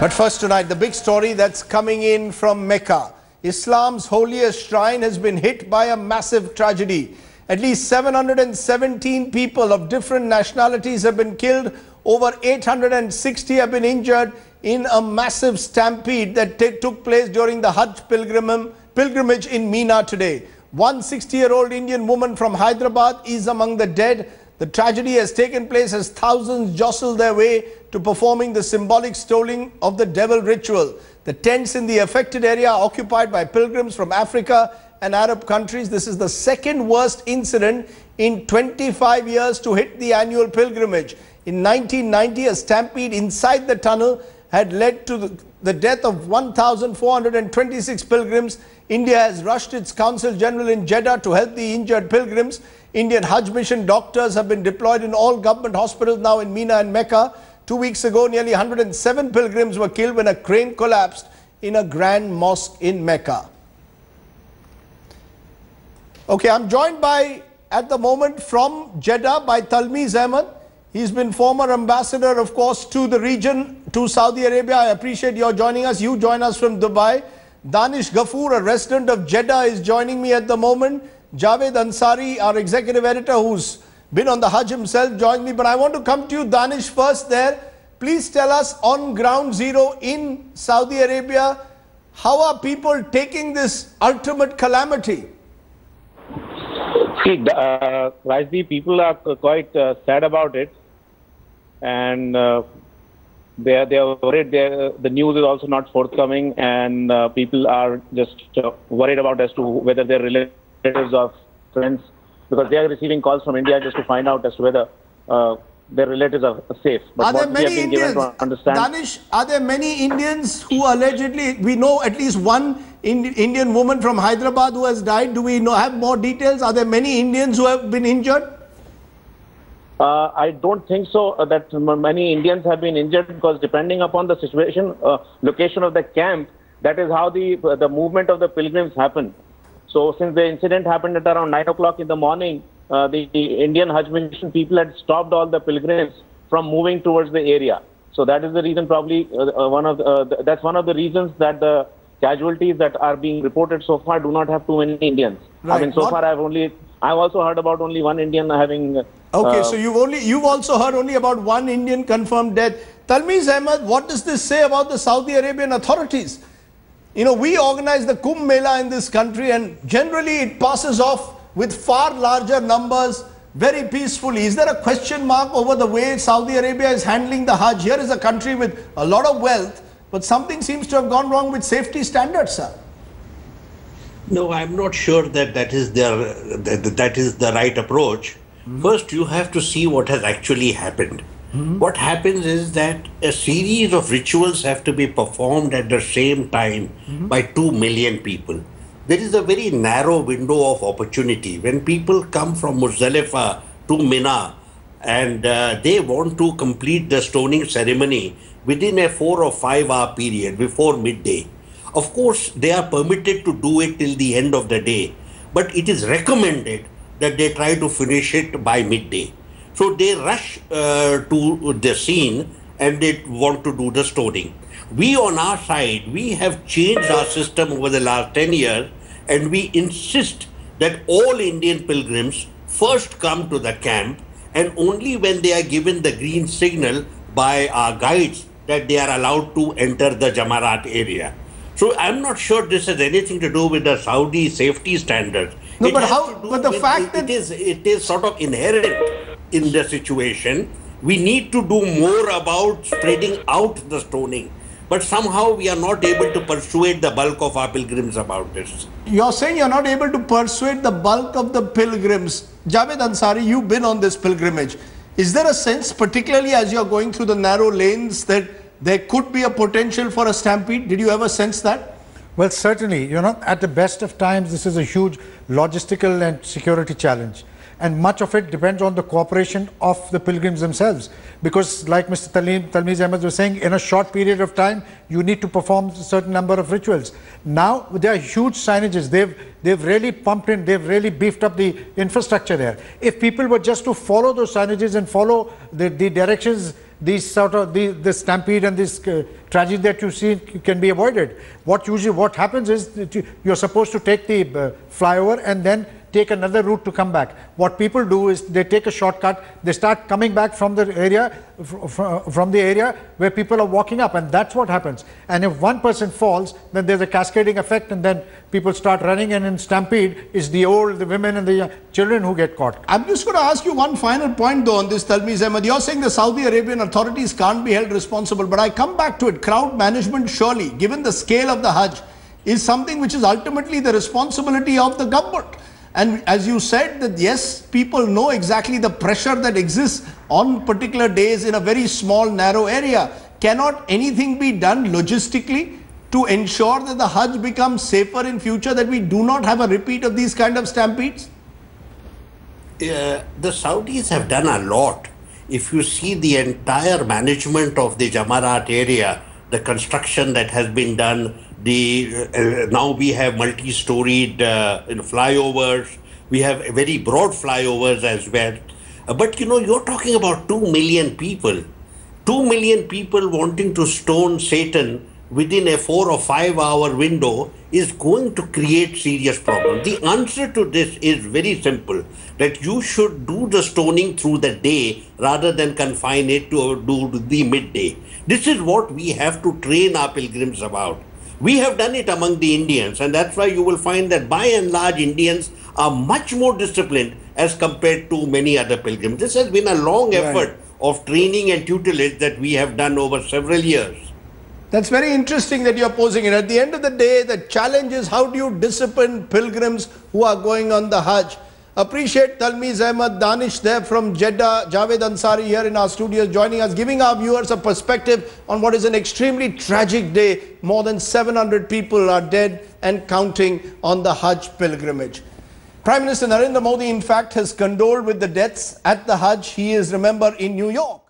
But first tonight, the big story that's coming in from Mecca. Islam's holiest shrine has been hit by a massive tragedy. At least 717 people of different nationalities have been killed. Over 860 have been injured in a massive stampede that took place during the Hajj pilgrimage in Mina today. One 60-year-old Indian woman from Hyderabad is among the dead. The tragedy has taken place as thousands jostle their way to performing the symbolic stoning of the devil ritual. The tents in the affected area are occupied by pilgrims from Africa and Arab countries. This is the second worst incident in 25 years to hit the annual pilgrimage. In 1990, a stampede inside the tunnel had led to the death of 1,426 pilgrims. India has rushed its Consul General in Jeddah to help the injured pilgrims. Indian Hajj mission doctors have been deployed in all government hospitals now in Mina and Mecca. 2 weeks ago, nearly 107 pilgrims were killed when a crane collapsed in a grand mosque in Mecca. Okay, I'm joined by, at the moment, from Jeddah by Talmiz Ahmed. He's been former ambassador, of course, to the region, to Saudi Arabia. I appreciate your joining us. You join us from Dubai. Danish Ghafoor, a resident of Jeddah, is joining me at the moment. Javed Ansari, our executive editor, who's been on the Hajj himself, joined me. But I want to come to you, Danish, first there. Please tell us, on ground zero in Saudi Arabia, how are people taking this ultimate calamity? See, Rajdeep, people are quite sad about it. And they are worried. The news is also not forthcoming, and people are just worried about as to whether their relatives or friends, because they are receiving calls from India just to find out as to whether their relatives are safe. But are there many Indians? Danish, are there many Indians who allegedly, we know at least one Indian woman from Hyderabad who has died. Do we have more details? Are there many Indians who have been injured? I don't think so that many Indians have been injured, because depending upon the situation, location of the camp, that is how the movement of the pilgrims happen. So since the incident happened at around 9 o'clock in the morning, the Indian Hajj mission people had stopped all the pilgrims from moving towards the area. So that is the reason, probably that's one of the reasons that the casualties that are being reported so far do not have too many Indians. Right. I mean, so far I've also heard about only one Indian having. Okay, so you've also heard only about one Indian confirmed death. Talmiz Ahmed, what does this say about the Saudi Arabian authorities? You know, we organize the Kumbh Mela in this country, and generally it passes off with far larger numbers, very peacefully. Is there a question mark over the way Saudi Arabia is handling the Hajj? Here is a country with a lot of wealth, but something seems to have gone wrong with safety standards, sir. No, I'm not sure that that is the right approach. First, you have to see what has actually happened. What happens is that a series of rituals have to be performed at the same time by 2 million people. There is a very narrow window of opportunity. When people come from Muzdalifah to Mina and they want to complete the stoning ceremony within a 4 or 5 hour period before midday, of course, they are permitted to do it till the end of the day, but it is recommended that they try to finish it by midday. So they rush to the scene and they want to do the stoning. We on our side, we have changed our system over the last 10 years, and we insist that all Indian pilgrims first come to the camp, and only when they are given the green signal by our guides that they are allowed to enter the Jamarat area. So I'm not sure this has anything to do with the Saudi safety standards. No, but the fact that it is sort of inherent in the situation. We need to do more about spreading out the stoning, but somehow we are not able to persuade the bulk of our pilgrims about this. You're saying you're not able to persuade the bulk of the pilgrims. Javed Ansari, you've been on this pilgrimage. Is there a sense, particularly as you're going through the narrow lanes, that there could be a potential for a stampede? Did you ever sense that? Well, certainly, you know, at the best of times, this is a huge logistical and security challenge. And much of it depends on the cooperation of the pilgrims themselves. Because like Mr. Talmiz Ahmed was saying, in a short period of time, you need to perform a certain number of rituals. Now, there are huge signages. They've really pumped in, they've really beefed up the infrastructure there. If people were just to follow those signages and follow the directions these sort of the stampede and this tragedy that you see can be avoided. What happens is that you're supposed to take the flyover and then take another route to come back. What people do is they take a shortcut, they start coming back from the area where people are walking up, and that's what happens. And if one person falls, then there's a cascading effect, and then people start running, and in stampede it's the old, the women and the children who get caught. I'm just going to ask you one final point though on this, Talmiz Ahmed. You're saying the Saudi Arabian authorities can't be held responsible, but I come back to it. Crowd management, surely, given the scale of the Hajj, is something which is ultimately the responsibility of the government. And as you said, that yes, people know exactly the pressure that exists on particular days in a very small, narrow area. Cannot anything be done logistically to ensure that the Hajj becomes safer in future, that we do not have a repeat of these kind of stampedes? The Saudis have done a lot. If you see the entire management of the Jamarat area, the construction that has been done, now we have multi-storied flyovers. We have very broad flyovers as well. But you know, you're talking about 2 million people. 2 million people wanting to stone Satan within a 4 or 5 hour window is going to create serious problems. The answer to this is very simple, that you should do the stoning through the day rather than confine it to do the midday. This is what we have to train our pilgrims about. We have done it among the Indians, and that's why you will find that by and large Indians are much more disciplined as compared to many other pilgrims. This has been a long effort of training and tutelage that we have done over several years. That's very interesting that you're posing it. At the end of the day, the challenge is how do you discipline pilgrims who are going on the Hajj? Appreciate Talmiz Ahmed, Danish there from Jeddah, Javed Ansari here in our studios joining us, giving our viewers a perspective on what is an extremely tragic day. More than 700 people are dead and counting on the Hajj pilgrimage. Prime Minister Narendra Modi, in fact, has condoled with the deaths at the Hajj. He is, remember, in New York.